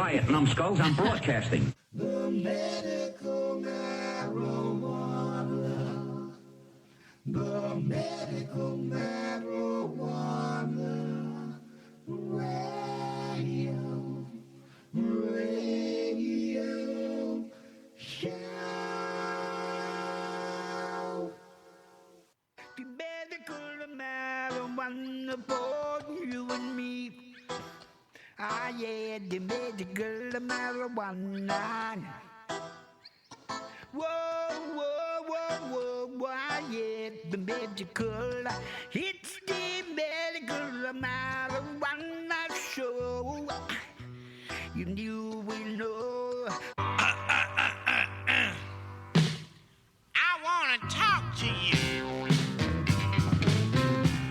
Quiet, numbskulls, I'm broadcasting. The medical marijuana. The medical marijuana. Radio show. The medical marijuana for you and me. Ah, yeah, the medical marijuana. Whoa, whoa, whoa, whoa, whoa, yeah, the medical. It's the medical marijuana show. You will know. I want to talk to you.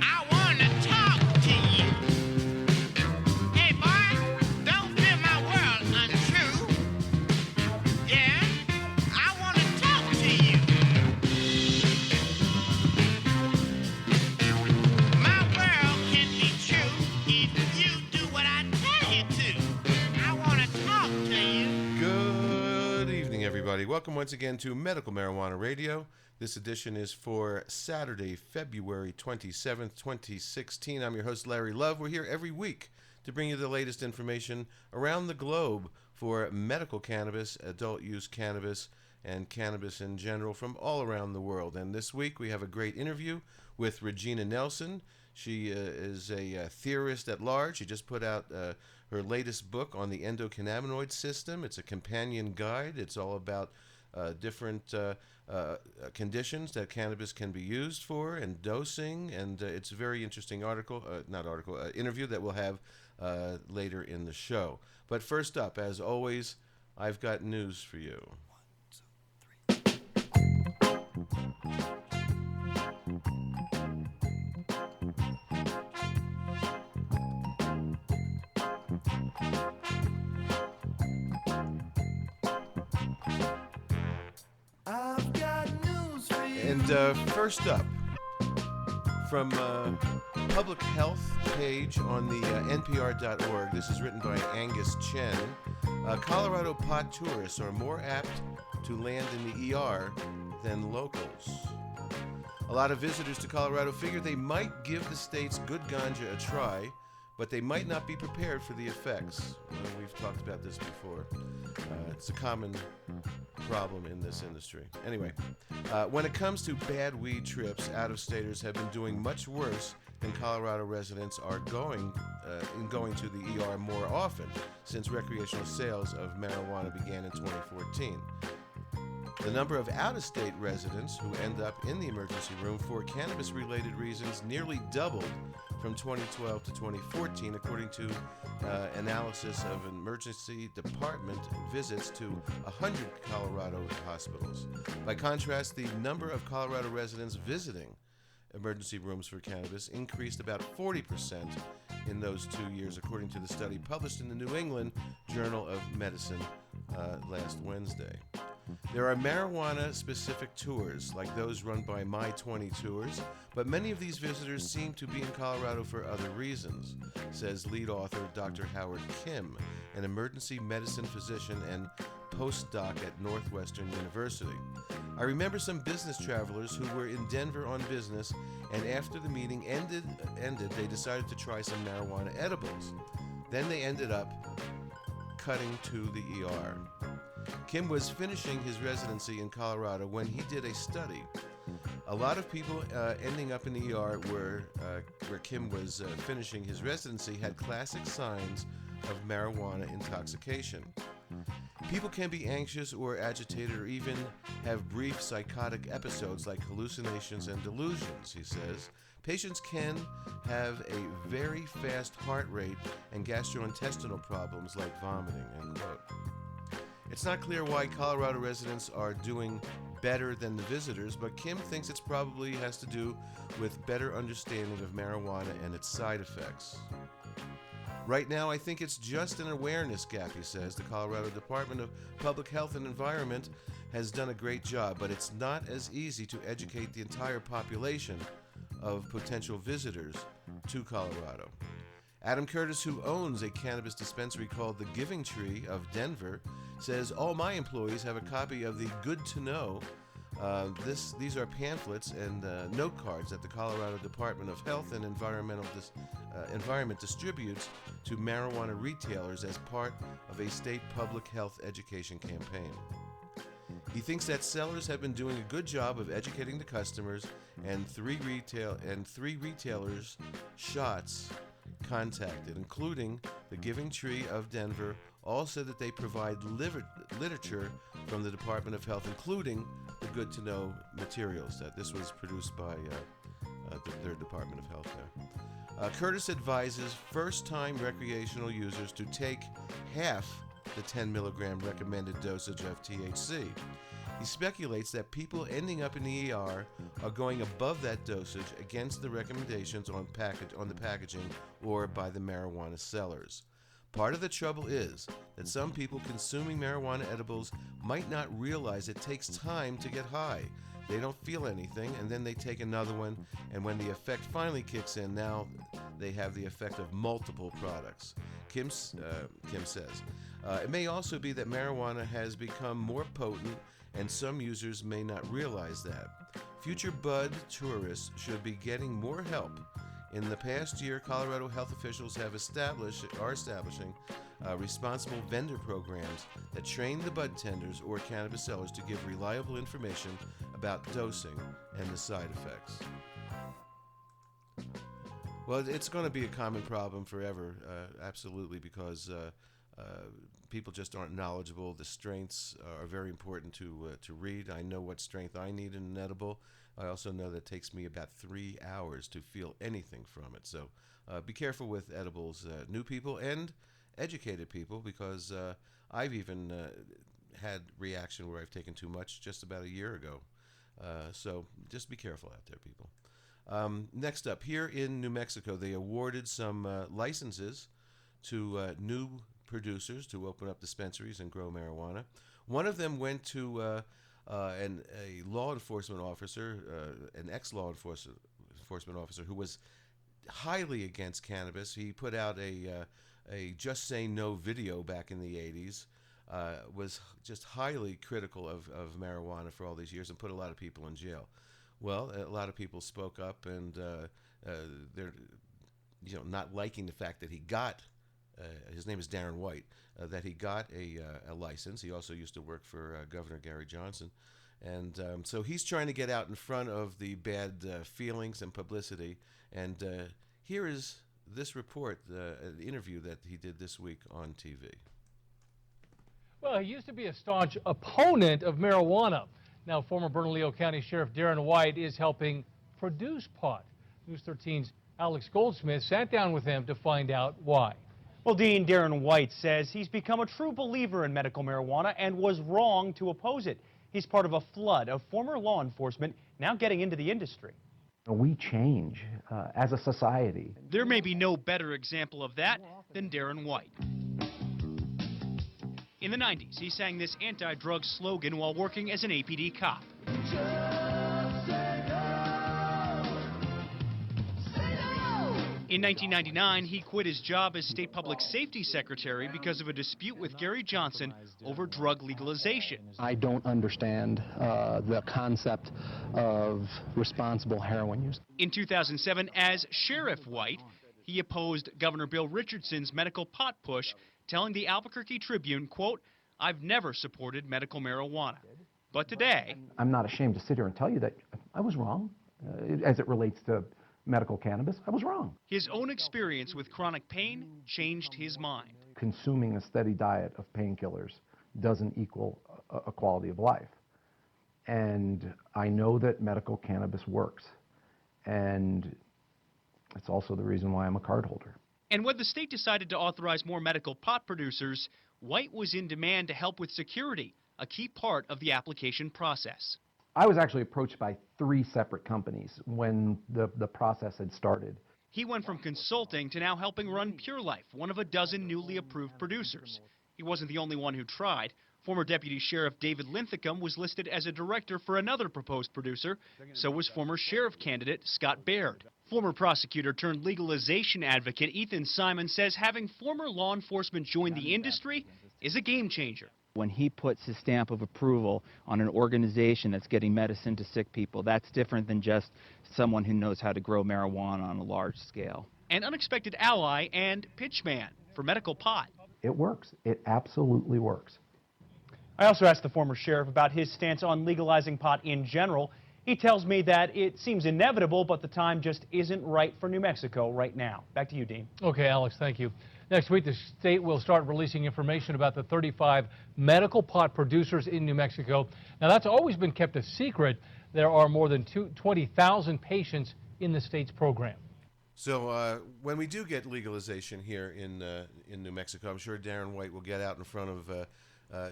I want to talk to you. Hey, boy, don't feel my world untrue. Yeah, I want to talk to you. My world can be true if you do what I tell you to. I want to talk to you. Good evening, everybody. Welcome once again to Medical Marijuana Radio. This edition is for Saturday, February 27th, 2016. I'm your host, Larry Love. We're here every week to bring you the latest information around the globe for medical cannabis, adult use cannabis, and cannabis in general from all around the world. And this week we have a great interview with Regina Nelson. She is a theorist at large. She just put out her latest book on the endocannabinoid system. It's a companion guide. It's all about different conditions that cannabis can be used for and dosing, and it's a very interesting interview that we'll have later in the show. But first up, as always, I've got news for you. 1, 2, 3. I've got news for you. And first up, from public health page on the npr.org, this is written by Angus Chen. Colorado pot tourists are more apt to land in the ER than locals. A lot of visitors to Colorado figure they might give the state's good ganja a try, but they might not be prepared for the effects. We've talked about this before. It's a common problem in this industry. Anyway, when it comes to bad weed trips, out-of-staters have been doing much worse than Colorado residents are going to the ER more often since recreational sales of marijuana began in 2014. The number of out-of-state residents who end up in the emergency room for cannabis-related reasons nearly doubled from 2012 to 2014, according to analysis of emergency department visits to 100 Colorado hospitals. By contrast, the number of Colorado residents visiting emergency rooms for cannabis increased about 40% in those 2 years, according to the study published in the New England Journal of Medicine last Wednesday. There are marijuana-specific tours, like those run by My 20 Tours, but many of these visitors seem to be in Colorado for other reasons, says lead author Dr. Howard Kim, an emergency medicine physician and postdoc at Northwestern University. I remember some business travelers who were in Denver on business, and after the meeting ended, they decided to try some marijuana edibles. Then they ended up cutting to the ER. Kim was finishing his residency in Colorado when he did a study. A lot of people ending up in the ER where Kim was finishing his residency had classic signs of marijuana intoxication. People can be anxious or agitated or even have brief psychotic episodes like hallucinations and delusions, he says. Patients can have a very fast heart rate and gastrointestinal problems like vomiting, end quote. It's not clear why Colorado residents are doing better than the visitors, but Kim thinks it probably has to do with better understanding of marijuana and its side effects. Right now, I think it's just an awareness gap, he says. The Colorado Department of Public Health and Environment has done a great job, but it's not as easy to educate the entire population of potential visitors to Colorado. Adam Curtis, who owns a cannabis dispensary called the Giving Tree of Denver, says, all my employees have a copy of the Good to Know. These are pamphlets and note cards that the Colorado Department of Health and Environment distributes to marijuana retailers as part of a state public health education campaign. He thinks that sellers have been doing a good job of educating the customers, and three retailers shots contacted, including the Giving Tree of Denver, all said that they provide literature from the Department of Health, including the Good to Know materials. That this was produced by their Department of Health there. Curtis advises first-time recreational users to take half the 10 milligram recommended dosage of THC. He speculates that people ending up in the ER are going above that dosage against the recommendations on the packaging or by the marijuana sellers. Part of the trouble is that some people consuming marijuana edibles might not realize it takes time to get high. They don't feel anything, and then they take another one, and when the effect finally kicks in, now they have the effect of multiple products. Kim says. It may also be that marijuana has become more potent, and some users may not realize that. Future bud tourists should be getting more help. In the past year, Colorado health officials are establishing responsible vendor programs that train the bud tenders or cannabis sellers to give reliable information about dosing and the side effects. Well, it's going to be a common problem forever, absolutely, because people just aren't knowledgeable. The strengths are very important to read. I know what strength I need in an edible. I also know that it takes me about 3 hours to feel anything from it. So be careful with edibles, new people and educated people, because I've even had reaction where I've taken too much just about a year ago. So just be careful out there, people. Next up, here in New Mexico, they awarded some licenses to new producers to open up dispensaries and grow marijuana. One of them went to a law enforcement officer, an ex-law enforcement officer who was highly against cannabis. He put out a Just Say No video back in the 80s, was just highly critical of marijuana for all these years and put a lot of people in jail. Well, a lot of people spoke up, and they're not liking the fact that he got, his name is Darren White, that he got a license. He also used to work for Governor Gary Johnson. And so he's trying to get out in front of the bad feelings and publicity. And here is this report, an interview that he did this week on TV. Well, he used to be a staunch opponent of marijuana. Now, former Bernalillo County Sheriff Darren White is helping produce pot. News 13's Alex Goldsmith sat down with him to find out why. Well, Dean, Darren White says he's become a true believer in medical marijuana and was wrong to oppose it. He's part of a flood of former law enforcement now getting into the industry. We change as a society. There may be no better example of that than Darren White. In the 90s, he sang this anti-drug slogan while working as an APD cop. In 1999, he quit his job as state public safety secretary because of a dispute with Gary Johnson over drug legalization. I don't understand the concept of responsible heroin use. In 2007, as Sheriff White, he opposed Governor Bill Richardson's medical pot push, telling the Albuquerque Tribune, quote, "I've never supported medical marijuana." But today, I'm not ashamed to sit here and tell you that I was wrong as it relates to medical cannabis. I was wrong. his own experience with chronic pain changed his mind. Consuming a steady diet of painkillers doesn't equal a quality of life. And I know that medical cannabis works. And it's also the reason why I'm a card holder. And when the state decided to authorize more medical pot producers, White was in demand to help with security, a key part of the application process. I was actually approached by 3 separate companies when the process had started. He went from consulting to now helping run Pure Life, one of a dozen newly approved producers. He wasn't the only one who tried. Former Deputy Sheriff David Linthicum was listed as a director for another proposed producer. So was former sheriff candidate Scott Baird. Former prosecutor turned legalization advocate Ethan Simon says having former law enforcement join the industry is a game changer. When he puts his stamp of approval on an organization that's getting medicine to sick people, that's different than just someone who knows how to grow marijuana on a large scale. An unexpected ally and pitchman for medical pot. It works. It absolutely works. I also asked the former sheriff about his stance on legalizing pot in general. He tells me that it seems inevitable, but the time just isn't right for New Mexico right now. Back to you, Dean. Okay, Alex, thank you. Next week, the state will start releasing information about the 35 medical pot producers in New Mexico. Now, that's always been kept a secret. There are more than 20,000 patients in the state's program. So when we do get legalization here in New Mexico, I'm sure Darren White will get out in front of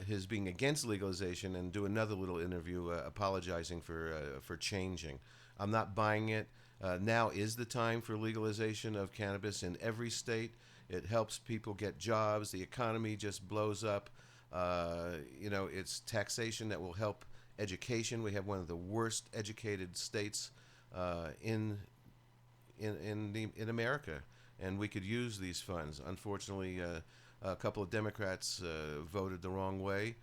his being against legalization and do another little interview apologizing for changing. I'm not buying it. Now is the time for legalization of cannabis in every state. It helps people get jobs. The economy just blows up. It's taxation that will help education. We have one of the worst educated states in America, and we could use these funds. Unfortunately, a couple of Democrats voted the wrong way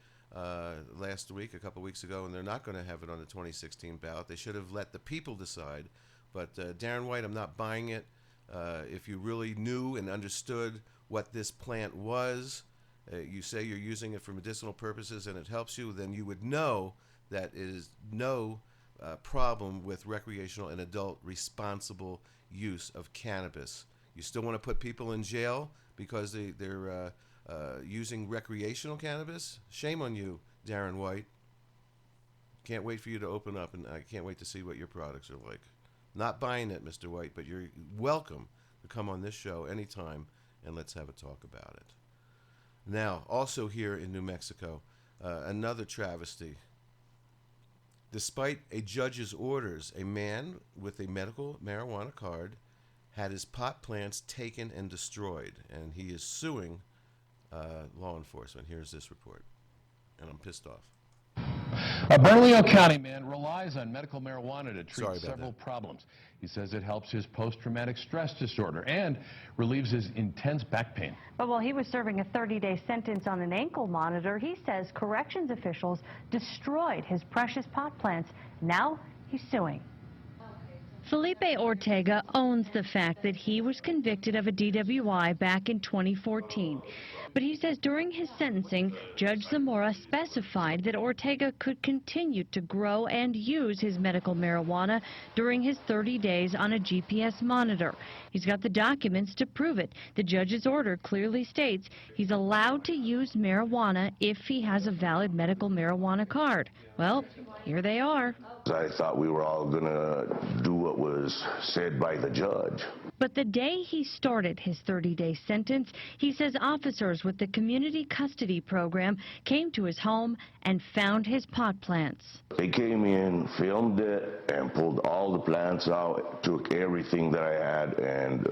last week, a couple of weeks ago, and they're not going to have it on the 2016 ballot. They should have let the people decide. But Darren White, I'm not buying it. If you really knew and understood what this plant was, you say you're using it for medicinal purposes and it helps you, then you would know that it is no problem with recreational and adult responsible use of cannabis. You still want to put people in jail because they're using recreational cannabis? Shame on you, Darren White. Can't wait for you to open up, and I can't wait to see what your products are like. Not buying it, Mr. White, but you're welcome to come on this show anytime, and let's have a talk about it. Now, also here in New Mexico, another travesty. Despite a judge's orders, a man with a medical marijuana card had his pot plants taken and destroyed, and he is suing law enforcement. Here's this report, and I'm pissed off. A Bernalillo County man relies on medical marijuana to treat Sorry about several that. problems. He says it helps his post-traumatic stress disorder and relieves his intense back pain. But while he was serving a 30-day sentence on an ankle monitor, he says corrections officials destroyed his precious pot plants. Now he's suing. Felipe Ortega owns the fact that he was convicted of a DWI back in 2014. But he says during his sentencing, Judge Zamora specified that Ortega could continue to grow and use his medical marijuana during his 30 days on a GPS monitor. He's got the documents to prove it. The judge's order clearly states he's allowed to use marijuana if he has a valid medical marijuana card. Well, here they are. I thought we were all going to do what was said by the judge. But the day he started his 30-day sentence, he says officers with the Community Custody Program came to his home and found his pot plants. They came in, filmed it, and pulled all the plants out, took everything that I had, and,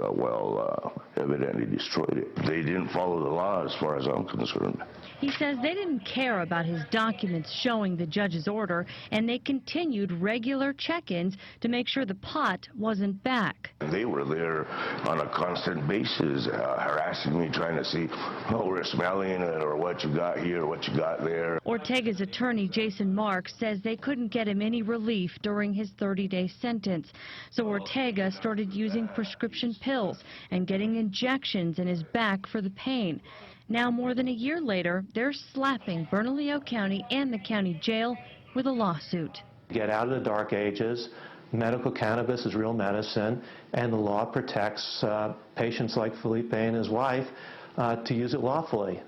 evidently destroyed it. They didn't follow the law as far as I'm concerned. He says they didn't care about his documents showing the judge's order, and they continued regular check-ins to make sure the pot wasn't back. They were there on a constant basis, harassing me, trying to see, we're smelling it, or what you got here, what you got there. Ortega's attorney, Jason Marks, says they couldn't get him any relief during his 30-day sentence. So Ortega started using prescription pills and getting injections in his back for the pain. Now, more than a year later, they're slapping Bernalillo County and the county jail with a lawsuit. Get out of the dark ages. Medical cannabis is real medicine, and the law protects patients like Felipe and his wife to use it lawfully.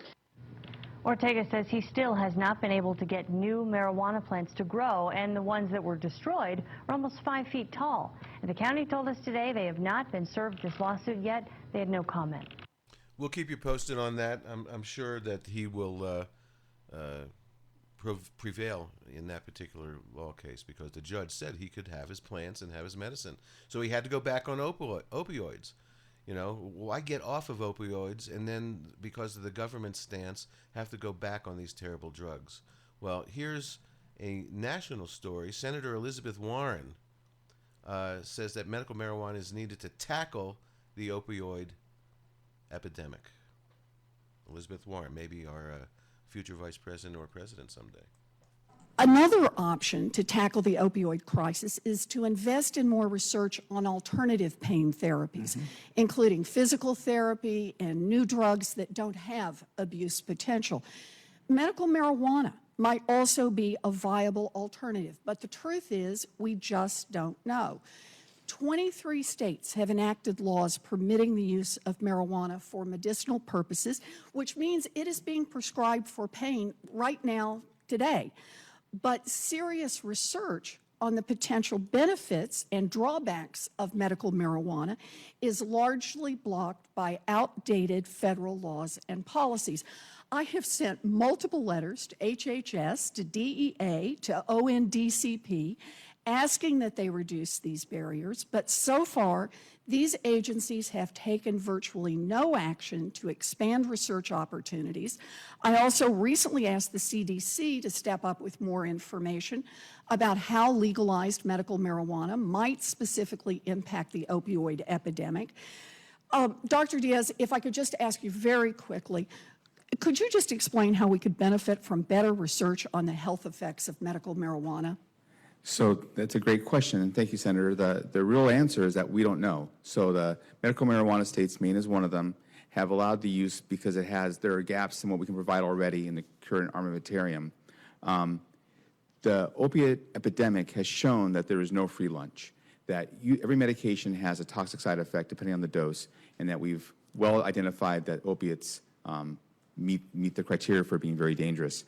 Ortega says he still has not been able to get new marijuana plants to grow, and the ones that were destroyed are almost 5 feet tall. And the county told us today they have not been served this lawsuit yet. They had no comment. We'll keep you posted on that. I'm sure that he will prevail in that particular law case because the judge said he could have his plants and have his medicine. So he had to go back on opioids. You know, why get off of opioids and then, because of the government stance, have to go back on these terrible drugs? Well, here's a national story. Senator Elizabeth Warren says that medical marijuana is needed to tackle the opioid epidemic. Elizabeth Warren, maybe our future vice president or president someday. Another option to tackle the opioid crisis is to invest in more research on alternative pain therapies, including physical therapy and new drugs that don't have abuse potential. Medical marijuana might also be a viable alternative, but the truth is we just don't know. 23 states have enacted laws permitting the use of marijuana for medicinal purposes, which means it is being prescribed for pain right now, today. But serious research on the potential benefits and drawbacks of medical marijuana is largely blocked by outdated federal laws and policies. I have sent multiple letters to HHS, to DEA, to ONDCP, asking that they reduce these barriers, but so far, these agencies have taken virtually no action to expand research opportunities. I also recently asked the CDC to step up with more information about how legalized medical marijuana might specifically impact the opioid epidemic. Dr. Diaz, if I could just ask you very quickly, could you just explain how we could benefit from better research on the health effects of medical marijuana? So that's a great question, and thank you, Senator. The real answer is that we don't know. So the medical marijuana states, Maine is one of them, have allowed the use because there are gaps in what we can provide already in the current armamentarium. The opiate epidemic has shown that there is no free lunch, that every medication has a toxic side effect depending on the dose, and that we've well identified that opiates meet the criteria for being very dangerous.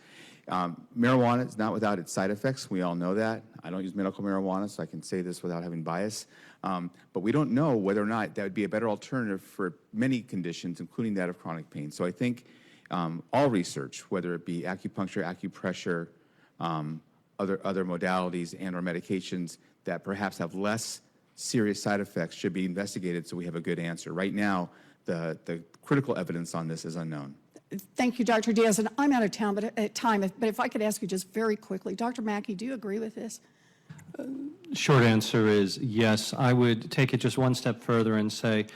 Marijuana is not without its side effects. We all know that. I don't use medical marijuana, so I can say this without having bias. But we don't know whether or not that would be a better alternative for many conditions, including that of chronic pain. So I think all research, whether it be acupuncture, acupressure, other modalities and or medications that perhaps have less serious side effects should be investigated so we have a good answer. Right now, the critical evidence on this is unknown. Thank you, Dr. Diaz, and I'm out of time, but if I could ask you just very quickly, Dr. Mackey, do you agree with this? Short answer is yes. I would take it just one step further and say,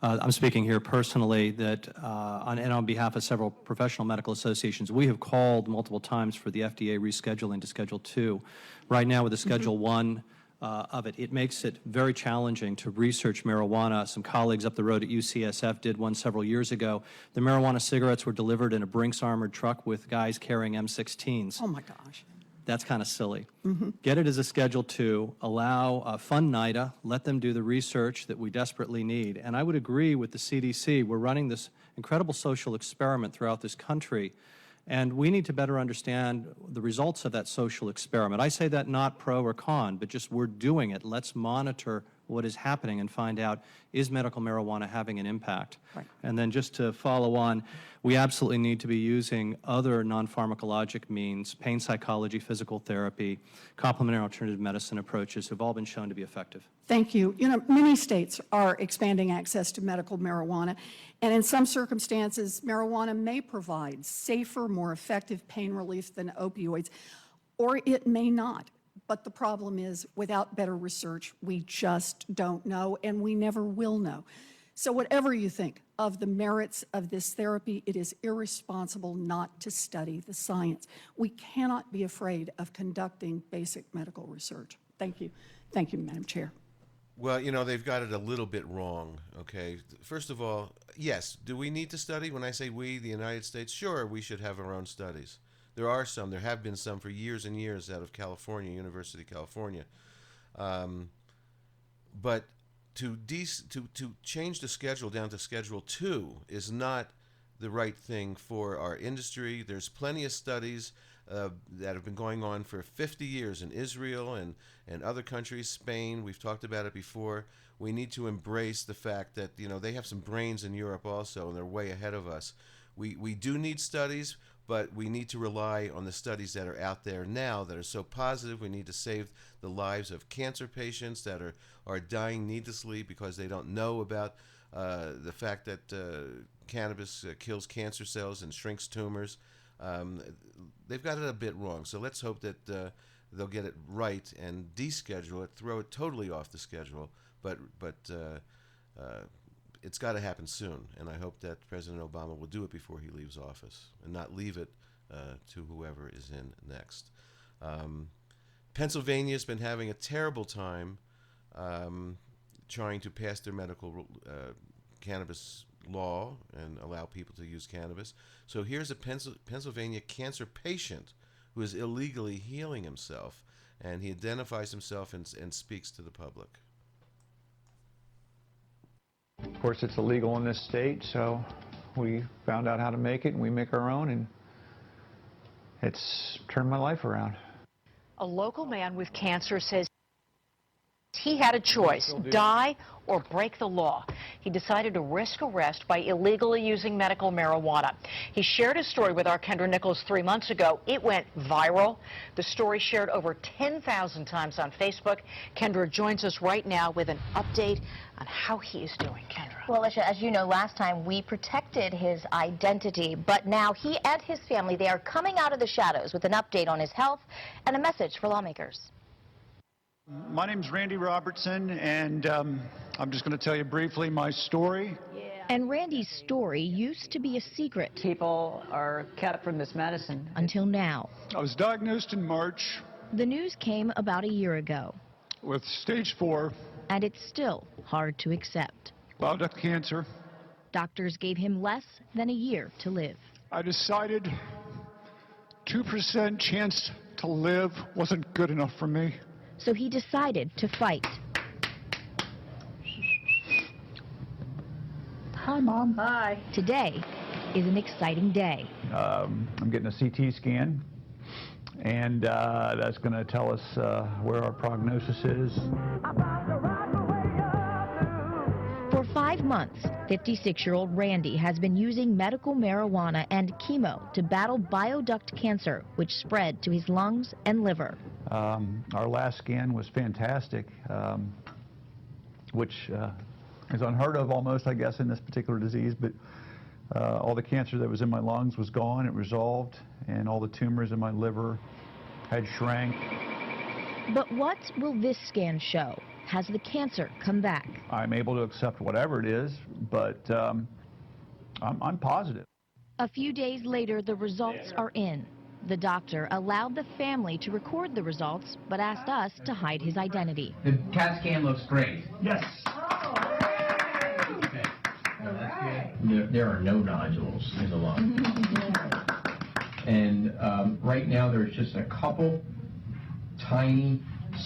I'm speaking here personally, that on behalf of several professional medical associations, we have called multiple times for the FDA rescheduling to Schedule 2. Right now with the Schedule 1 of it, it makes it very challenging to research marijuana. Some colleagues up the road at UCSF did one several years ago. The marijuana cigarettes were delivered in a Brinks armored truck with guys carrying M16s. Oh my gosh. That's kind of silly. Get it as a Schedule 2, allow fund NIDA, let them do the research that we desperately need. And I would agree with the CDC. We're running this incredible social experiment throughout this country, and we need to better understand the results of that social experiment. I say that not pro or con, but just we're doing it. Let's monitor what is happening and find out, is medical marijuana having an impact? Right. And then just to follow on, we absolutely need to be using other non-pharmacologic means, pain psychology, physical therapy, complementary alternative medicine approaches have all been shown to be effective. Thank you. You know, many states are expanding access to medical marijuana, and in some circumstances, marijuana may provide safer, more effective pain relief than opioids, or it may not. But the problem is, without better research, we just don't know, and we never will know. So whatever you think of the merits of this therapy, it is irresponsible not to study the science. We cannot be afraid of conducting basic medical research. Thank you. Thank you, Madam Chair. Well, you know, they've got it a little bit wrong, okay? First of all, yes, do we need to study? When I say we, the United States, sure, we should have our own studies. There are some, there have been some for years and years out of California, University of California. But to change the schedule down to Schedule 2 is not the right thing for our industry. There's plenty of studies that have been going on for 50 years in Israel and other countries, Spain. We've talked about it before. We need to embrace the fact that, you know, they have some brains in Europe also, and they're way ahead of us. We do need studies, but we need to rely on the studies that are out there now that are so positive. We need to save the lives of cancer patients that are dying needlessly because they don't know about the fact that cannabis kills cancer cells and shrinks tumors. They've got it a bit wrong. So let's hope that they'll get it right and deschedule it, throw it totally off the schedule. But it's got to happen soon, and I hope that President Obama will do it before he leaves office and not leave it to whoever is in next. Pennsylvania's been having a terrible time trying to pass their medical cannabis law and allow people to use cannabis. So here's a Pennsylvania cancer patient who is illegally healing himself, and he identifies himself and speaks to the public. Of course, it's illegal in this state, so we found out how to make it, and we make our own, and it's turned my life around. A local man with cancer says he had a choice, die or break the law. He decided to risk arrest by illegally using medical marijuana. He shared his story with our Kendra Nichols 3 months ago. It went viral. The story shared over 10,000 times on Facebook. Kendra joins us right now with an update on how he is doing. Kendra. Well, Alicia, as you know, last time we protected his identity, but now he and his family, they are coming out of the shadows with an update on his health and a message for lawmakers. My name's Randy Robertson, and I'm just going to tell you briefly my story. And Randy's story used to be a secret. People are kept from this medicine. Until now. I was diagnosed in March. The news came about a year ago. With stage 4. And it's still hard to accept. Bile duct cancer. Doctors gave him less than a year to live. I decided 2% chance to live wasn't good enough for me. So he decided to fight. Hi, Mom. Hi. Today is an exciting day. I'm getting a CT scan, and that's going to tell us where our prognosis is. For 5 months, 56-year-old Randy has been using medical marijuana and chemo to battle bile duct cancer, which spread to his lungs and liver. Our last scan was fantastic, which is unheard of almost, I guess, in this particular disease, but all the cancer that was in my lungs was gone, it resolved, and all the tumors in my liver had shrank. But what will this scan show? Has the cancer come back? I'm able to accept whatever it is, but I'm positive. A few days later, the results are in. The doctor allowed the family to record the results, but asked us to hide his identity. The CAT scan looks great. Yes. Okay. No, that's good. There are no nodules in the lung. And right now there's just a couple tiny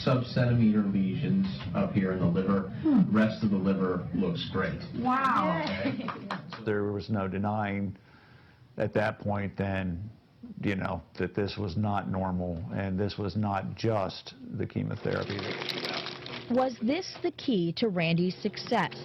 sub-centimeter lesions up here in the liver. The rest of the liver looks great. Wow. Okay. There was no denying at that point then, you know, that this was not normal and this was not just the chemotherapy. Was this the key to Randy's success?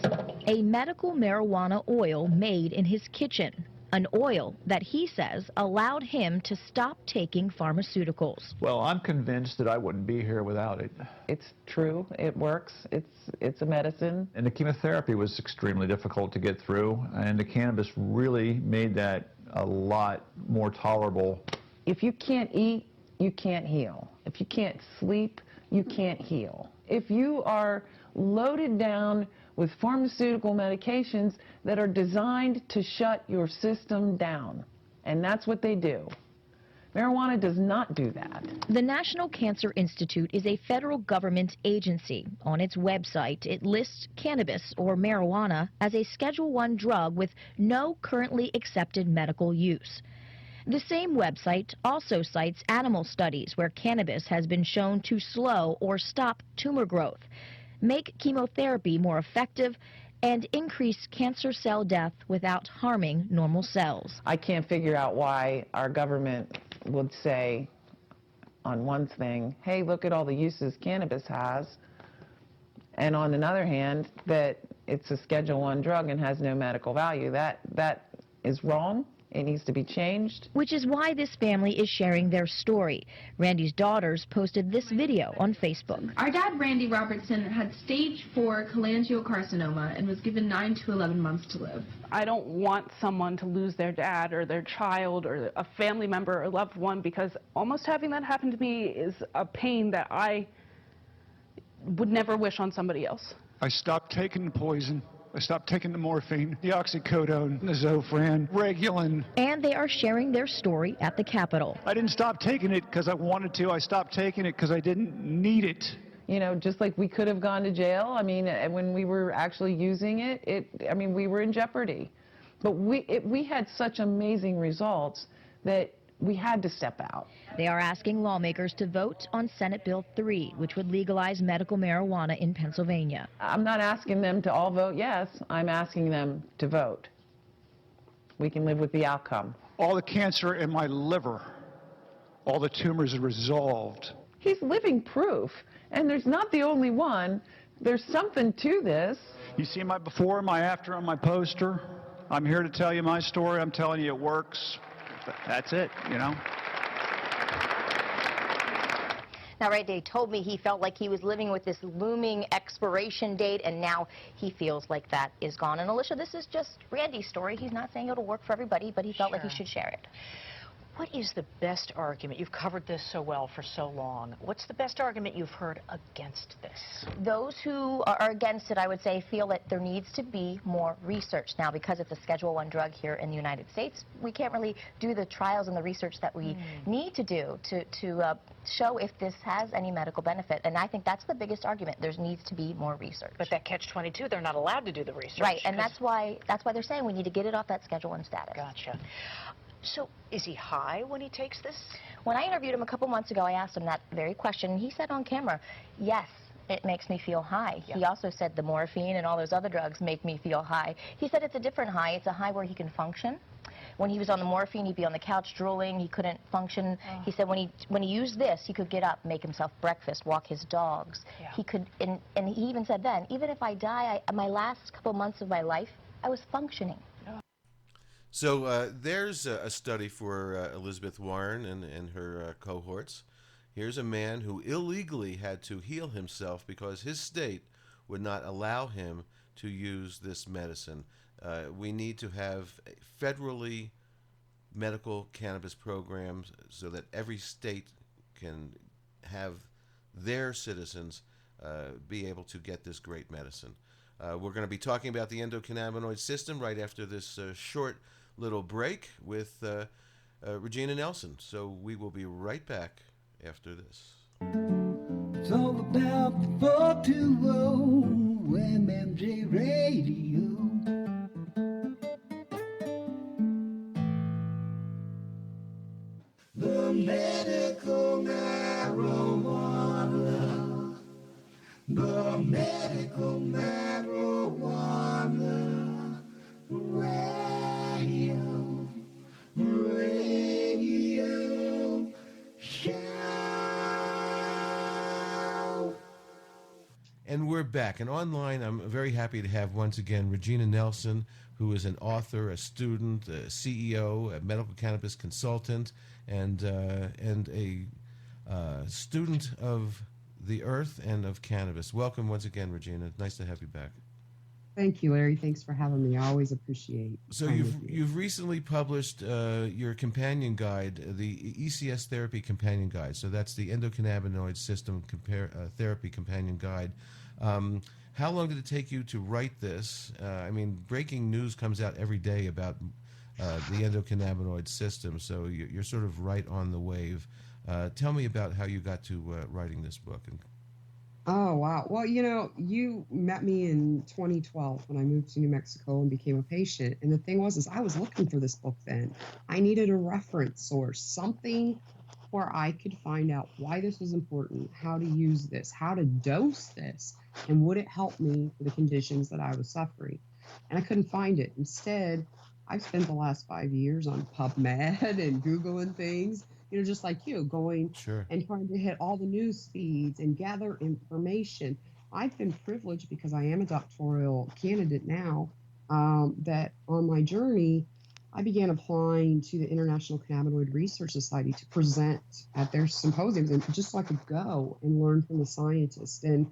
A medical marijuana oil made in his kitchen. An oil that he says allowed him to stop taking pharmaceuticals. Well, I'm convinced that I wouldn't be here without it. It's true. It works. It's a medicine. And the chemotherapy was extremely difficult to get through, and the cannabis really made that a lot more tolerable. If you can't eat, you can't heal. If you can't sleep, you can't heal. If you are loaded down with pharmaceutical medications that are designed to shut your system down, and that's what they do. Marijuana does not do that. The National Cancer Institute is a federal government agency. On its website, it lists cannabis or marijuana as a Schedule I drug with no currently accepted medical use. The same website also cites animal studies where cannabis has been shown to slow or stop tumor growth, make chemotherapy more effective, and increase cancer cell death without harming normal cells. I can't figure out why our government would say on one thing, hey, look at all the uses cannabis has, and on another hand, that it's a Schedule I drug and has no medical value. That is wrong, It needs to be changed. Which is why this family is sharing their story. Randy's daughters posted this video on Facebook. Our dad, Randy Robertson, had stage 4 cholangiocarcinoma and was given 9 to 11 months to live. I don't want someone to lose their dad or their child or a family member or loved one, because almost having that happen to me is a pain that I would never wish on somebody else. I stopped taking the poison. I stopped taking the morphine, the oxycodone, the Zofran, Regulin. And they are sharing their story at the Capitol. I didn't stop taking it because I wanted to. I stopped taking it because I didn't need it. You know, just like we could have gone to jail. I mean, when we were actually using it, I mean, we were in jeopardy. But we had such amazing results that we had to step out. They are asking lawmakers to vote on Senate Bill 3, which would legalize medical marijuana in Pennsylvania. I'm not asking them to all vote yes. I'm asking them to vote. We can live with the outcome. All the cancer in my liver, all the tumors are resolved. He's living proof, and there's not the only one. There's something to this. You see my before and my after on my poster? I'm here to tell you my story. I'm telling you it works. That's it, you know. Now, Randy told me he felt like he was living with this looming expiration date, and now he feels like that is gone. And Alicia, this is just Randy's story. He's not saying it'll work for everybody, but he felt like he should share it. What is the best argument? You've covered this so well for so long. What's the best argument you've heard against this? Those who are against it, I would say, feel that there needs to be more research. Now, because it's a Schedule I drug here in the United States, we can't really do the trials and the research that we need to do to show if this has any medical benefit. And I think that's the biggest argument. There needs to be more research. But that catch-22, they're not allowed to do the research. Right, and that's why they're saying we need to get it off that Schedule I status. Gotcha. So is he high when he takes this? When I interviewed him a couple months ago, I asked him that very question, and he said on camera, yes, it makes me feel high. He also said the morphine and all those other drugs make me feel high. He said it's a different high. It's a high where he can function. When he was on the morphine, he'd be on the couch drooling. He couldn't function. He said when he used this, he could get up, make himself breakfast, walk his dogs. He could, and he even said then, even if I die, my last couple months of my life, I was functioning. So there's a study for Elizabeth Warren and her cohorts. Here's a man who illegally had to heal himself because his state would not allow him to use this medicine. We need to have federally medical cannabis programs so that every state can have their citizens be able to get this great medicine. We're going to be talking about the endocannabinoid system right after this short little break with Regina Nelson. So we will be right back after this. It's all about the 420 MMJ Radio. The medical marijuana. The medical marijuana. Radio Show. And we're back. And online, I'm very happy to have once again Regina Nelson, who is an author, a student, a CEO, a medical cannabis consultant, and a student of the earth and of cannabis. Welcome once again, Regina. Nice to have you back. Thank you, Larry. Thanks for having me. I always appreciate. So you've recently published your companion guide, the ECS Therapy Companion Guide. So that's the Endocannabinoid System Therapy Companion Guide. How long did it take you to write this? I mean, breaking news comes out every day about the endocannabinoid system, so you're sort of right on the wave. Tell me about how you got to writing this book. Oh, wow. Well, you know, you met me in 2012 when I moved to New Mexico and became a patient. And the thing was, I was looking for this book then. I needed a reference source, something where I could find out why this was important, how to use this, how to dose this, and would it help me for the conditions that I was suffering. And I couldn't find it. Instead, I've spent the last 5 years on PubMed and Googling things, you know, just like you, going and trying to hit all the news feeds and gather information. I've been privileged because I am a doctoral candidate now, that on my journey, I began applying to the International Cannabinoid Research Society to present at their symposiums, and just so I could go and learn from the scientists. And,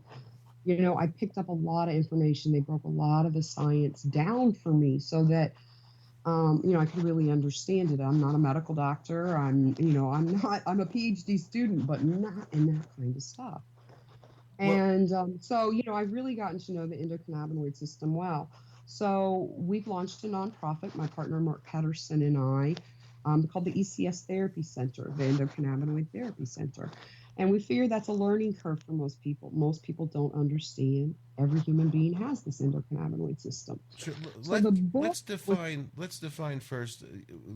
you know, I picked up a lot of information. They broke a lot of the science down for me so that, you know, I could really understand it. I'm not a medical doctor. I'm a PhD student, but not in that kind of stuff. And so, you know, I've really gotten to know the endocannabinoid system well. So we've launched a nonprofit, my partner Mark Patterson and I, called the ECS Therapy Center, the Endocannabinoid Therapy Center. And we figure that's a learning curve for most people. Most people don't understand every human being has this endocannabinoid system. Sure. So the book Let's define first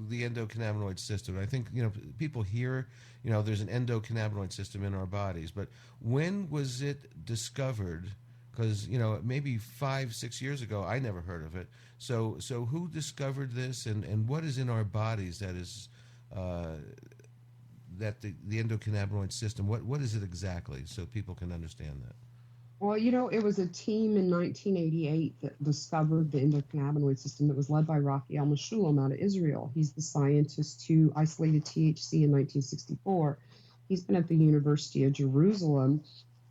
the endocannabinoid system. I think, you know, people hear, you know, there's an endocannabinoid system in our bodies, but when was it discovered? Because, you know, maybe 5-6 years ago, I never heard of it. So who discovered this, and what is in our bodies that is that the endocannabinoid system? What is it exactly, so people can understand that? Well, you know, it was a team in 1988 that discovered the endocannabinoid system that was led by Raphael Mechoulam out of Israel. He's the scientist who isolated THC in 1964. He's been at the University of Jerusalem,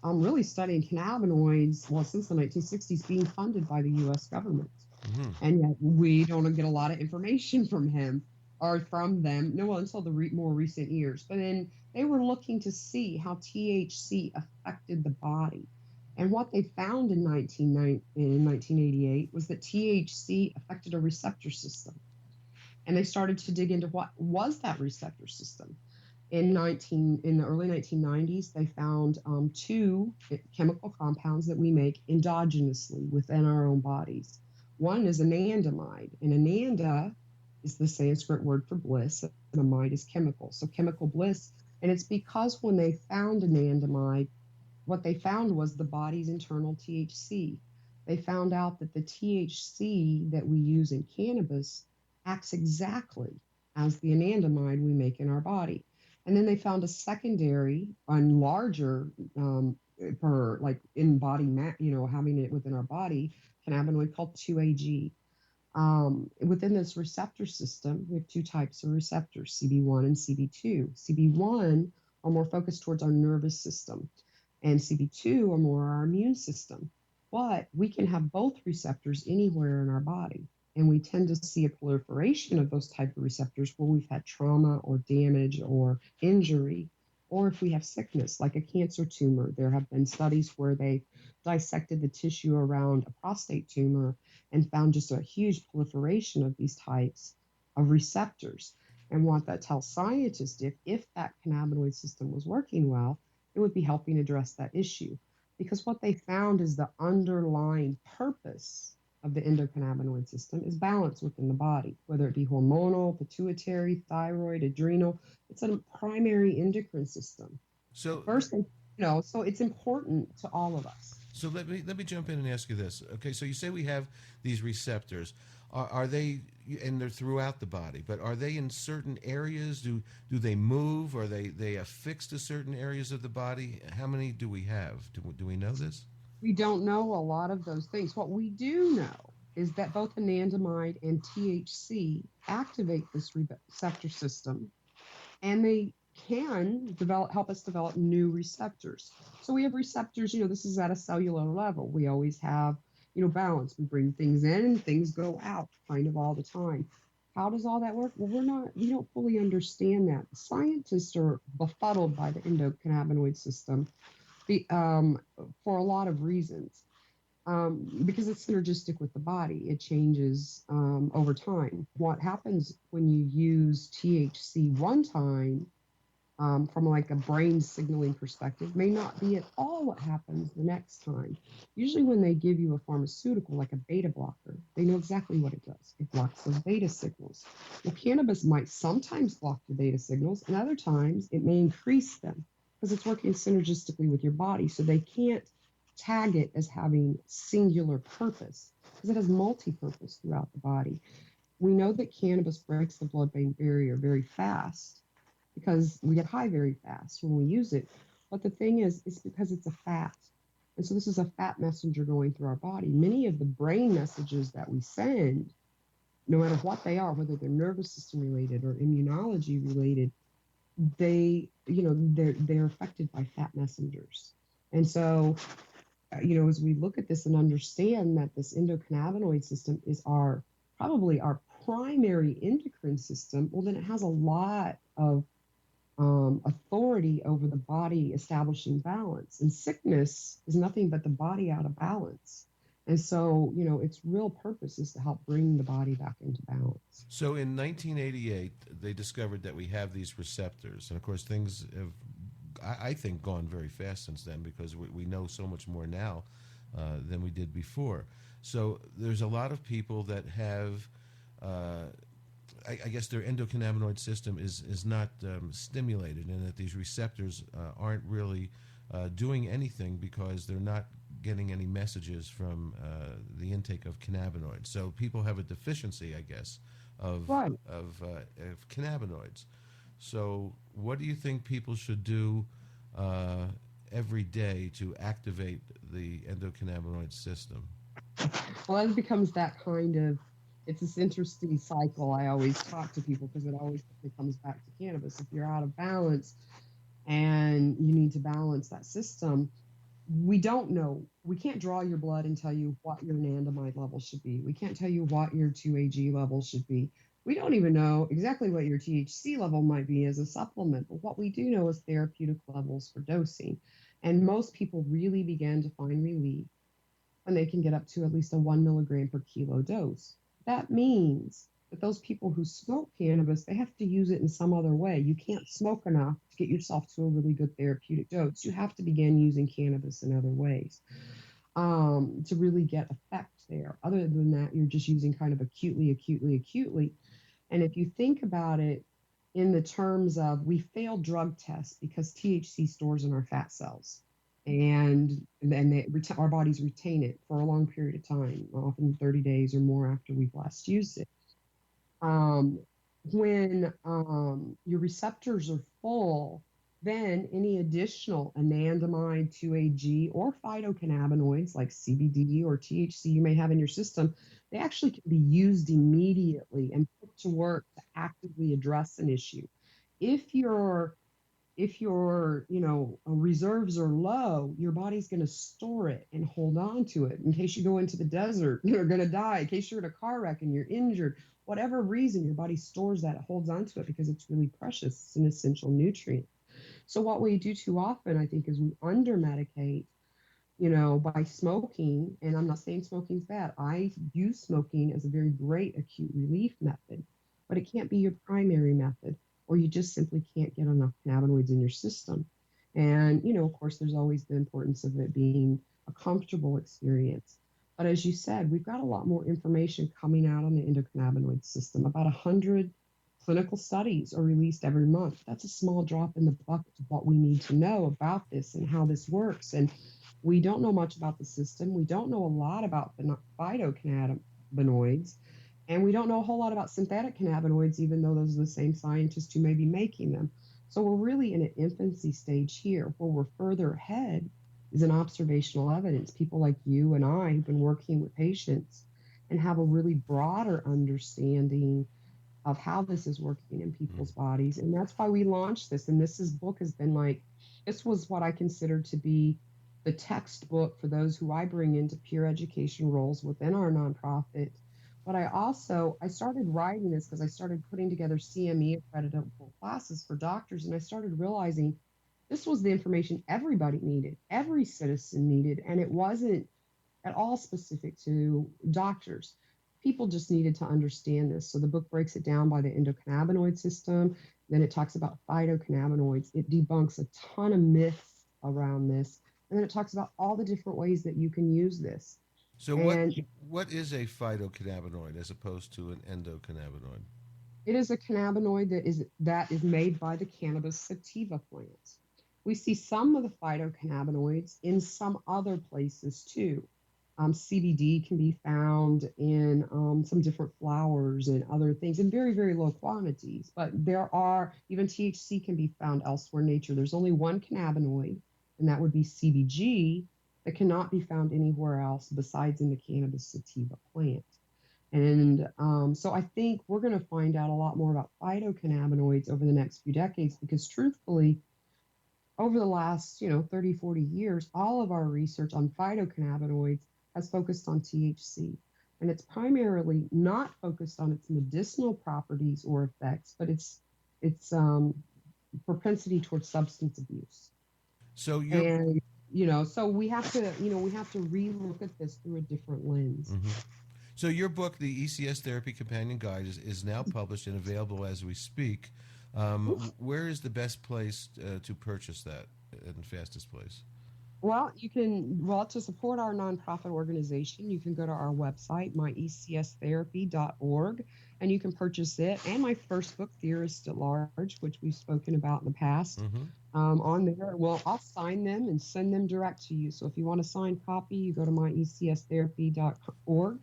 really studying cannabinoids, well, since the 1960s, being funded by the U.S. government. And yet we don't get a lot of information from him or from them, no, well, until the more recent years. But then they were looking to see how THC affected the body. And what they found in 1988 was that THC affected a receptor system. And they started to dig into what was that receptor system. In the early 1990s, they found 2 chemical compounds that we make endogenously within our own bodies. One is anandamide, and ananda is the Sanskrit word for bliss, and amide is chemical. So chemical bliss, and it's because when they found anandamide, what they found was the body's internal THC. They found out that the THC that we use in cannabis acts exactly as the anandamide we make in our body. And then they found a secondary and larger, for like in body, having it within our body, cannabinoid called 2AG. Within this receptor system, we have 2 types of receptors, CB1 and CB2. CB1 are more focused towards our nervous system, and CB2 are more our immune system. But we can have both receptors anywhere in our body. And we tend to see a proliferation of those type of receptors where we've had trauma or damage or injury, or if we have sickness, like a cancer tumor. There have been studies where they dissected the tissue around a prostate tumor and found just a huge proliferation of these types of receptors. And what that tells scientists, if that cannabinoid system was working well, it would be helping address that issue. Because what they found is the underlying purpose of the endocannabinoid system is balance within the body, whether it be hormonal, pituitary, thyroid, adrenal. It's a primary endocrine system. So First, so it's important to all of us. So let me jump in and ask you this. Okay, so you say we have these receptors. Are they, and they're throughout the body, but are they in certain areas? Do they move? Are they affixed to certain areas of the body? How many do we have? Do we know this? We don't know a lot of those things. What we do know is that both anandamide and THC activate this receptor system, and they can help us develop new receptors. So we have receptors, this is at a cellular level. We always have, balance. We bring things in and things go out kind of all the time. How does all that work? Well, we don't fully understand that. Scientists are befuddled by the endocannabinoid system for a lot of reasons. Because it's synergistic with the body. It changes over time. What happens when you use THC one time, from like a brain signaling perspective, may not be at all what happens the next time. Usually when they give you a pharmaceutical like a beta blocker, they know exactly what it does. It blocks those beta signals. Well, cannabis might sometimes block the beta signals, and other times it may increase them because it's working synergistically with your body. So they can't tag it as having singular purpose because it has multi-purpose throughout the body. We know that cannabis breaks the blood-brain barrier very fast because we get high very fast when we use it. But the thing is, it's because it's a fat. And so this is a fat messenger going through our body. Many of the brain messages that we send, no matter what they are, whether they're nervous system related or immunology related, they're affected by fat messengers. And so, as we look at this and understand that this endocannabinoid system is probably our primary endocrine system, well, then it has a lot of authority over the body establishing balance. And sickness is nothing but the body out of balance. And so, its real purpose is to help bring the body back into balance. So in 1988, they discovered that we have these receptors. And of course, things have, I think, gone very fast since then, because we know so much more now than we did before. So there's a lot of people that have, I guess their endocannabinoid system is not stimulated, and that these receptors aren't really doing anything because they're not getting any messages from the intake of cannabinoids. So people have a deficiency, I guess, of cannabinoids. So what do you think people should do every day to activate the endocannabinoid system? Well, it becomes that kind of, it's this interesting cycle I always talk to people, because it always comes back to cannabis. If you're out of balance and you need to balance that system, we don't know. We can't draw your blood and tell you what your anandamide level should be. We can't tell you what your 2-AG level should be. We don't even know exactly what your THC level might be as a supplement. But what we do know is therapeutic levels for dosing. And most people really begin to find relief when they can get up to at least a 1 milligram per kilo dose. That means that those people who smoke cannabis, they have to use it in some other way. You can't smoke enough to get yourself to a really good therapeutic dose. You have to begin using cannabis in other ways to really get effect there. Other than that, you're just using kind of acutely. And if you think about it in the terms of, we failed drug tests because THC stores in our fat cells. And our bodies retain it for a long period of time, often 30 days or more after we've last used it. When your receptors are full, then any additional anandamide, 2-AG, or phytocannabinoids like CBD or THC you may have in your system, they actually can be used immediately and put to work to actively address an issue. If your reserves are low, your body's going to store it and hold on to it in case you go into the desert, you're going to die, in case you're in a car wreck and you're injured. Whatever reason, your body stores that, it holds on to it because it's really precious. It's an essential nutrient. So what we do too often, I think, is we under-medicate, by smoking. And I'm not saying smoking's bad. I use smoking as a very great acute relief method, but it can't be your primary method, or you just simply can't get enough cannabinoids in your system. And, of course, there's always the importance of it being a comfortable experience. But as you said, we've got a lot more information coming out on the endocannabinoid system. About 100 clinical studies are released every month. That's a small drop in the bucket of what we need to know about this and how this works. And we don't know much about the system. We don't know a lot about the phytocannabinoids. And we don't know a whole lot about synthetic cannabinoids, even though those are the same scientists who may be making them. So we're really in an infancy stage here. Where we're further ahead is in observational evidence. People like you and I who've been working with patients and have a really broader understanding of how this is working in people's bodies. And that's why we launched this. And this book has been this was what I consider to be the textbook for those who I bring into peer education roles within our nonprofit. But I started writing this because I started putting together CME accreditable classes for doctors, and I started realizing this was the information everybody needed, every citizen needed, and it wasn't at all specific to doctors. People just needed to understand this. So the book breaks it down by the endocannabinoid system, then it talks about phytocannabinoids. It debunks a ton of myths around this, and then it talks about all the different ways that you can use this. So what is a phytocannabinoid as opposed to an endocannabinoid? It is a cannabinoid that is made by the cannabis sativa plant. We see some of the phytocannabinoids in some other places too. CBD can be found in some different flowers and other things in very, very low quantities. But even THC can be found elsewhere in nature. There's only one cannabinoid, and that would be CBG, that cannot be found anywhere else besides in the cannabis sativa plant. And so I think we're going to find out a lot more about phytocannabinoids over the next few decades because truthfully, over the last, 30, 40 years, all of our research on phytocannabinoids has focused on THC. And it's primarily not focused on its medicinal properties or effects, but its propensity towards substance abuse. So And so we have to relook at this through a different lens. So your book, the ECS Therapy Companion Guide, is now published and available as we speak. Where is the best place to purchase that and the fastest place? Well, to support our nonprofit organization, you can go to our website, myecstherapy.org, and you can purchase it. And my first book, Theorist at Large, which we've spoken about in the past, on there. Well, I'll sign them and send them direct to you. So if you want a signed copy, you go to myecstherapy.org,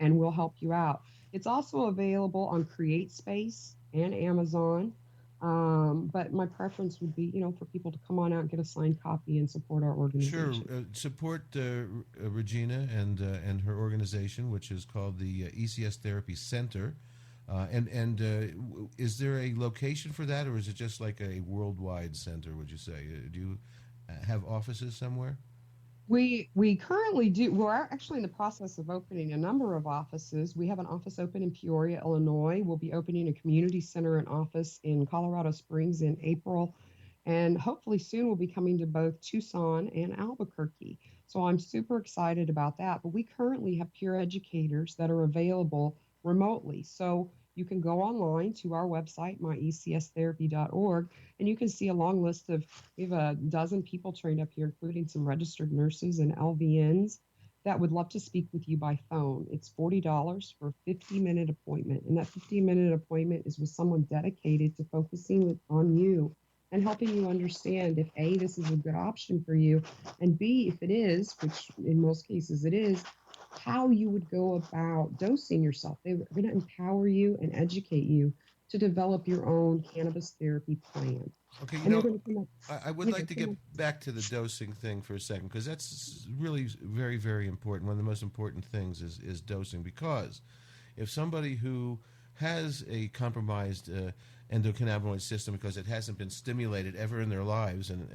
and we'll help you out. It's also available on CreateSpace and Amazon. But my preference would be, for people to come on out and get a signed copy and support our organization. Sure. Support Regina and her organization, which is called the ECS Therapy Center. Is there a location for that, or is it just like a worldwide center, would you say? Do you have offices somewhere? We currently do. We're actually in the process of opening a number of offices. We have an office open in Peoria, Illinois. We'll be opening a community center and office in Colorado Springs in April. And hopefully soon we'll be coming to both Tucson and Albuquerque. So I'm super excited about that. But we currently have peer educators that are available remotely. So you can go online to our website, myecstherapy.org, and you can see a long list of, we have a dozen people trained up here, including some registered nurses and LVNs that would love to speak with you by phone. It's $40 for a 50-minute appointment. And that 50-minute appointment is with someone dedicated to focusing on you and helping you understand if A, this is a good option for you, and B, if it is, which in most cases it is, how you would go about dosing yourself. They're going to empower you and educate you to develop your own cannabis therapy plan. Okay, I would like to get back to the dosing thing for a second, because that's really very, very important. One of the most important things is dosing, because if somebody who has a compromised endocannabinoid system because it hasn't been stimulated ever in their lives, and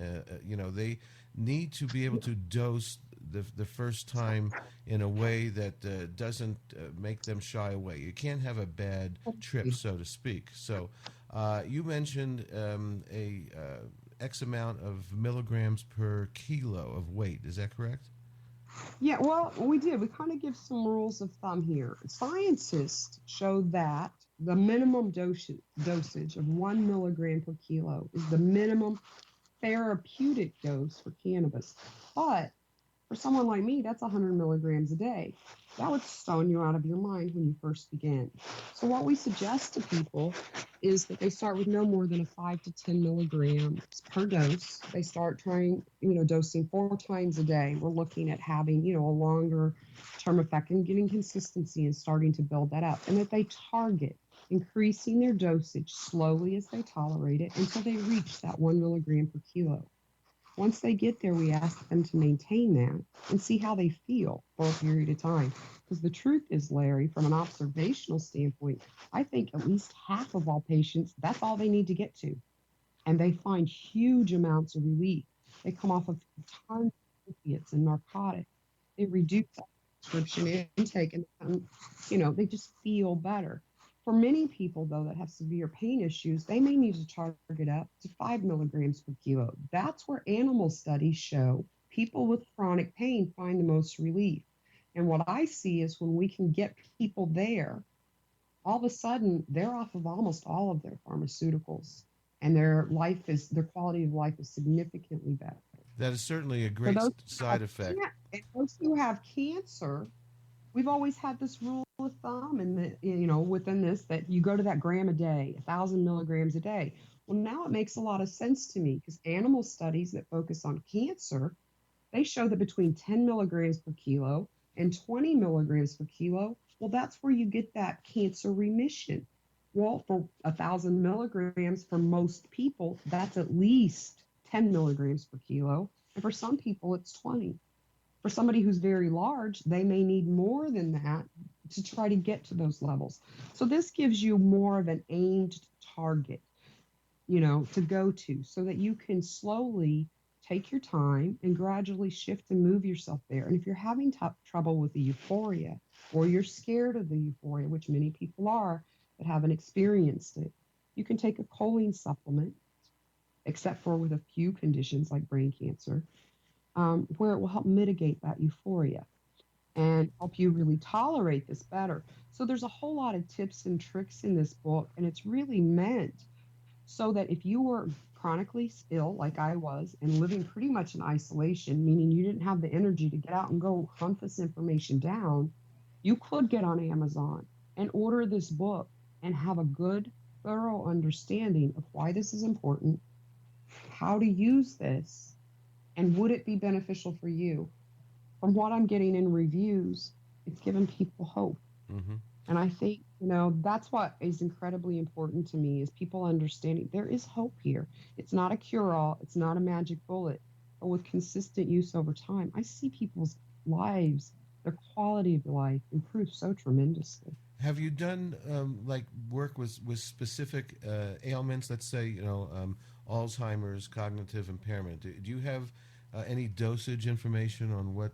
they need to be able to dose the first time in a way that doesn't make them shy away. You can't have a bad trip, so to speak. So you mentioned X amount of milligrams per kilo of weight. Is that correct? Yeah, well, we did. We kind of give some rules of thumb here. Scientists showed that the minimum dosage of 1 milligram per kilo is the minimum therapeutic dose for cannabis. But for someone like me, that's 100 milligrams a day. That would stone you out of your mind when you first begin. So what we suggest to people is that they start with no more than a 5 to 10 milligrams per dose. They start trying, dosing 4 times a day. We're looking at having, a longer term effect and getting consistency and starting to build that up. And that they target increasing their dosage slowly as they tolerate it until they reach that 1 milligram per kilo. Once they get there, we ask them to maintain that and see how they feel for a period of time. Because the truth is, Larry, from an observational standpoint, I think at least half of all patients, that's all they need to get to. And they find huge amounts of relief. They come off of tons of opiates and narcotics. They reduce that prescription intake and, they just feel better. For many people, though, that have severe pain issues, they may need to target up to 5 milligrams per kilo. That's where animal studies show people with chronic pain find the most relief. And what I see is when we can get people there, all of a sudden, they're off of almost all of their pharmaceuticals, and their quality of life is significantly better. That is certainly a great side effect. And those who have cancer, we've always had this rule of thumb, and within this, that you go to that gram a day, 1,000 milligrams a day. Well, now it makes a lot of sense to me, because animal studies that focus on cancer, they show that between 10 milligrams per kilo and 20 milligrams per kilo, well, that's where you get that cancer remission. Well, for 1,000 milligrams for most people, that's at least 10 milligrams per kilo. And for some people, it's 20. For somebody who's very large, they may need more than that to try to get to those levels. So this gives you more of an aimed target, to go to so that you can slowly take your time and gradually shift and move yourself there. And if you're having trouble with the euphoria or you're scared of the euphoria, which many people are that haven't experienced it, you can take a choline supplement, except for with a few conditions like brain cancer, where it will help mitigate that euphoria and help you really tolerate this better. So there's a whole lot of tips and tricks in this book, and it's really meant so that if you were chronically ill like I was and living pretty much in isolation, meaning you didn't have the energy to get out and go hunt this information down, you could get on Amazon and order this book and have a good, thorough understanding of why this is important, how to use this, and would it be beneficial for you. From what I'm getting in reviews, it's given people hope. Mm-hmm. And I think, that's what is incredibly important to me is people understanding there is hope here. It's not a cure-all. It's not a magic bullet. But with consistent use over time, I see people's lives, their quality of life improve so tremendously. Have you done like work with specific ailments? Let's say Alzheimer's, cognitive impairment. Do you have any dosage information on what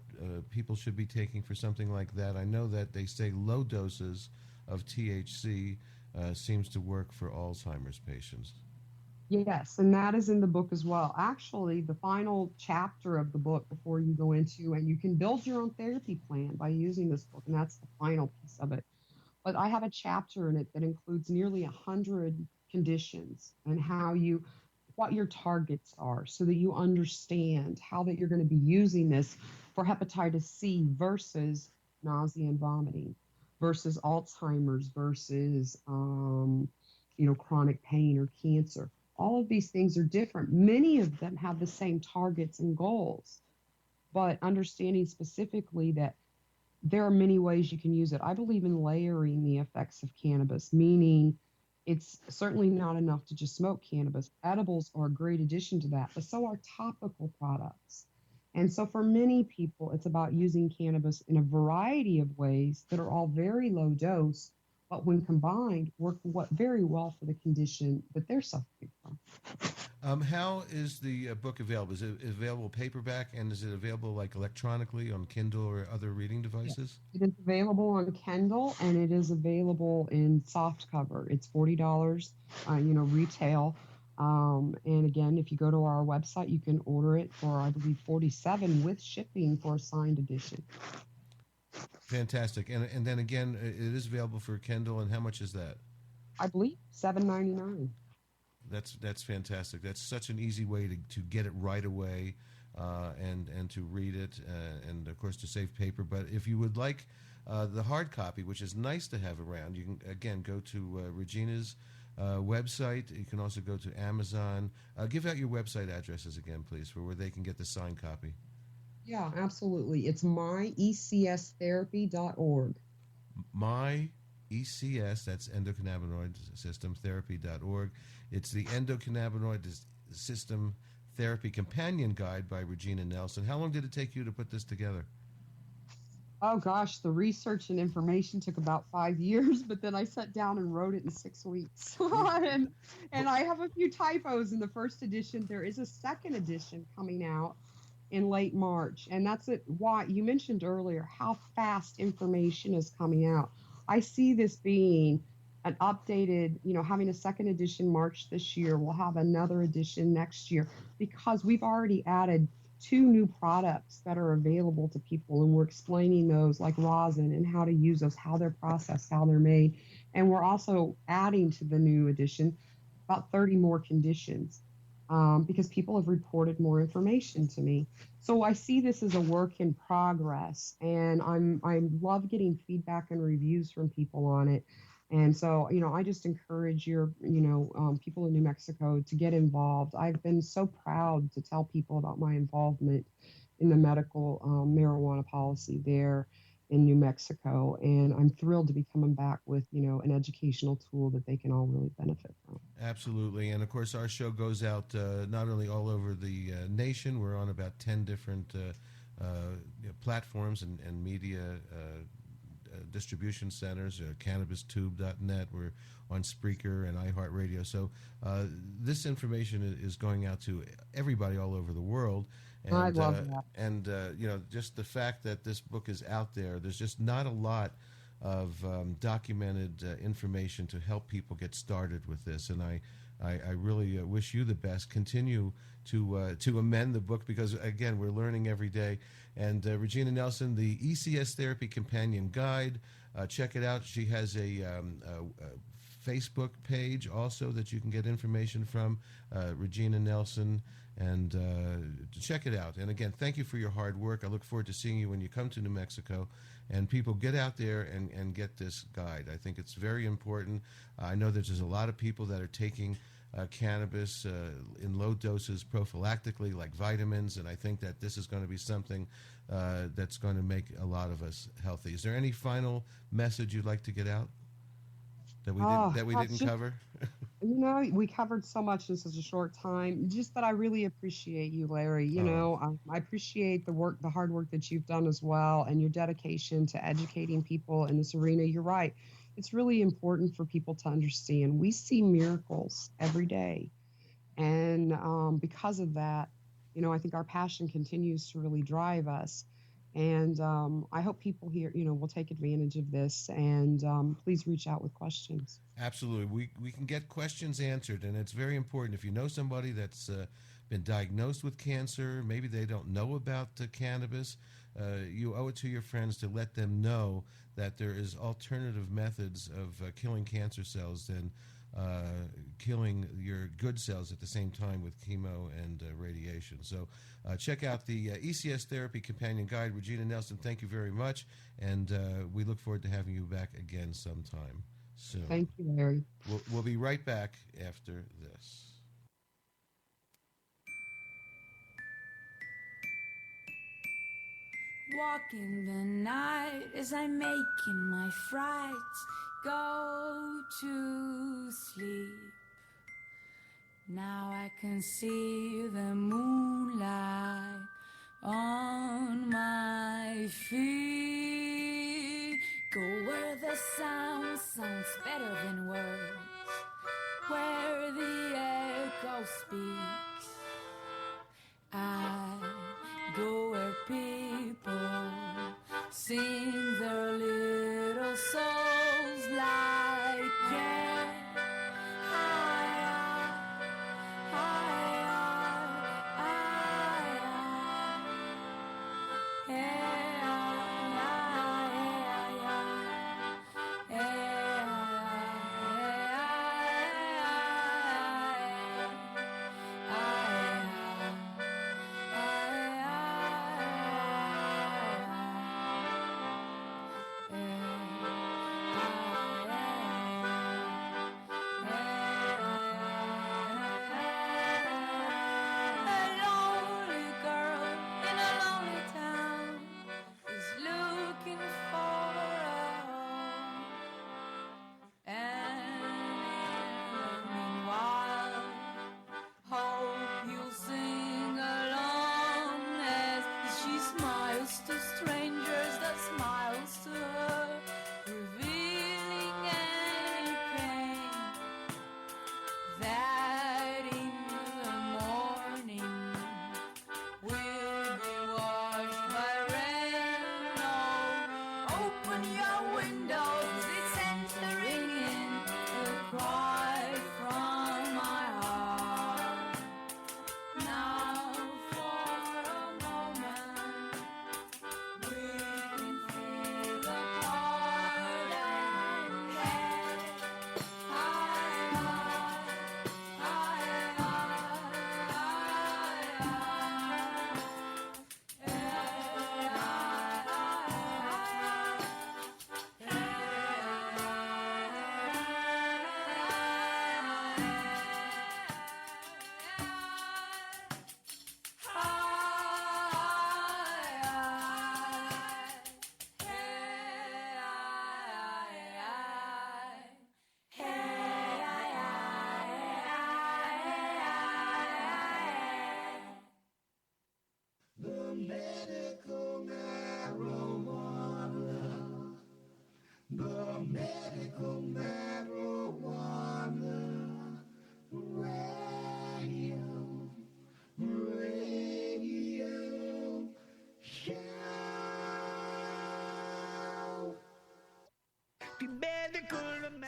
people should be taking for something like that? I know that they say low doses of THC seems to work for Alzheimer's patients. Yes, and that is in the book as well. Actually, the final chapter of the book before you go into, and you can build your own therapy plan by using this book, and that's the final piece of it. But I have a chapter in it that includes nearly 100 conditions and what your targets are so that you understand how that you're going to be using this for hepatitis C versus nausea and vomiting versus Alzheimer's versus, chronic pain or cancer. All of these things are different. Many of them have the same targets and goals, but understanding specifically that there are many ways you can use it. I believe in layering the effects of cannabis, meaning it's certainly not enough to just smoke cannabis. Edibles are a great addition to that, but so are topical products. And so for many people, it's about using cannabis in a variety of ways that are all very low dose, but when combined, work very well for the condition that they're suffering from. How is the book available? Is it available paperback, and is it available like electronically on Kindle or other reading devices? It is available on Kindle, and it is available in soft cover. It's $40, retail. And again, if you go to our website, you can order it for, I believe, $47 with shipping for a signed edition. Fantastic. And then again, it is available for Kindle, and how much is that? I believe $7.99. That's fantastic. That's such an easy way to get it right away, and to read it, and of course to save paper. But if you would like the hard copy, which is nice to have around, you can again go to Regina's website. You can also go to Amazon. Give out your website addresses again, please, for where they can get the signed copy. Yeah, absolutely. It's myECStherapy.org. MyECS, that's endocannabinoid system therapy.org. It's the endocannabinoid system therapy companion guide by Regina Nelson. How long did it take you to put this together? Oh gosh, the research and information took about 5 years, but then I sat down and wrote it in 6 weeks. and I have a few typos in the first edition. There is a second edition coming out in late March, and that's it. Why you mentioned earlier how fast information is coming out. I see this being an updated, having a second edition March this year. We'll have another edition next year because we've already added 2 new products that are available to people, and we're explaining those like rosin and how to use those, how they're processed, how they're made. And we're also adding to the new edition about 30 more conditions because people have reported more information to me. So I see this as a work in progress, and I love getting feedback and reviews from people on it. And so, I just encourage your, people in New Mexico to get involved. I've been so proud to tell people about my involvement in the medical marijuana policy there in New Mexico. And I'm thrilled to be coming back with, an educational tool that they can all really benefit from. Absolutely. And of course, our show goes out not only all over the nation, we're on about 10 different platforms and media distribution centers, cannabistube.net. We're on Spreaker and iHeartRadio. So this information is going out to everybody all over the world. And, I love that. And just the fact that this book is out there, there's just not a lot of documented information to help people get started with this. And I really wish you the best. Continue to amend the book because, again, we're learning every day. And Regina Nelson, the ECS Therapy Companion Guide, check it out. She has a Facebook page also that you can get information from, Regina Nelson, and check it out. And again, thank you for your hard work. I look forward to seeing you when you come to New Mexico. And people, get out there and get this guide. I think it's very important. I know that there's a lot of people that are taking cannabis in low doses prophylactically, like vitamins, and I think that this is going to be something that's going to make a lot of us healthy. Is there any final message you'd like to get out that we didn't cover? We covered so much in such a short time. Just that I really appreciate you, Larry. I appreciate the hard work that you've done as well, and your dedication to educating people in this arena. You're right. It's really important for people to understand. We see miracles every day. And because of that, I think our passion continues to really drive us. And I hope people here, will take advantage of this, and please reach out with questions. Absolutely. We can get questions answered, and it's very important. If you know somebody that's been diagnosed with cancer, maybe they don't know about cannabis, you owe it to your friends to let them know that there is alternative methods of killing cancer cells than killing your good cells at the same time with chemo and radiation. So check out the ECS Therapy Companion Guide. Regina Nelson, thank you very much, and we look forward to having you back again sometime soon. Thank you, Larry. We'll be right back after this. Walking the night as I'm making my frights go to sleep. Now I can see the moonlight on my feet. Go where the sounds better than words, where the echo speaks. I go where people sing their little souls like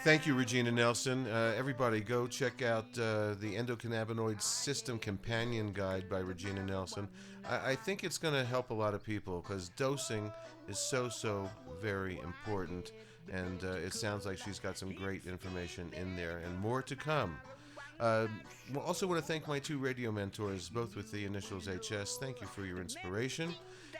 Thank you, Regina Nelson. Everybody, go check out the Endocannabinoid System Companion Guide by Regina Nelson. I think it's going to help a lot of people because dosing is so very important, and it sounds like she's got some great information in there, and more to come. Also want to thank my two radio mentors, both with the initials HS. Thank you for your inspiration.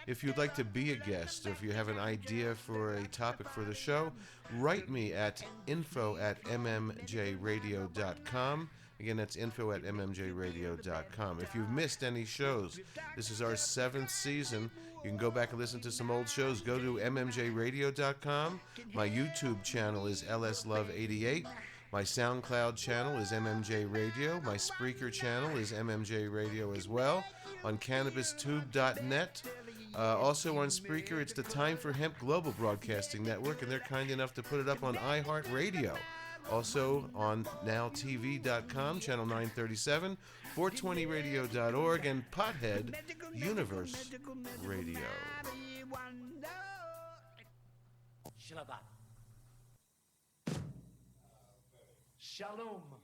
If you'd like to be a guest, or if you have an idea for a topic for the show, write me at info@mmjradio.com. Again, that's info@mmjradio.com. If you've missed any shows, this is our 7th season. You can go back and listen to some old shows. Go to mmjradio.com. My YouTube channel is LSLove88. My SoundCloud channel is MMJ Radio. My Spreaker channel is MMJ Radio as well. On CannabisTube.net. Also on Spreaker, it's the Time for Hemp Global Broadcasting Network, and they're kind enough to put it up on iHeartRadio. Also on NowTV.com, channel 937, 420radio.org, and Pothead Universe Radio. Shalom.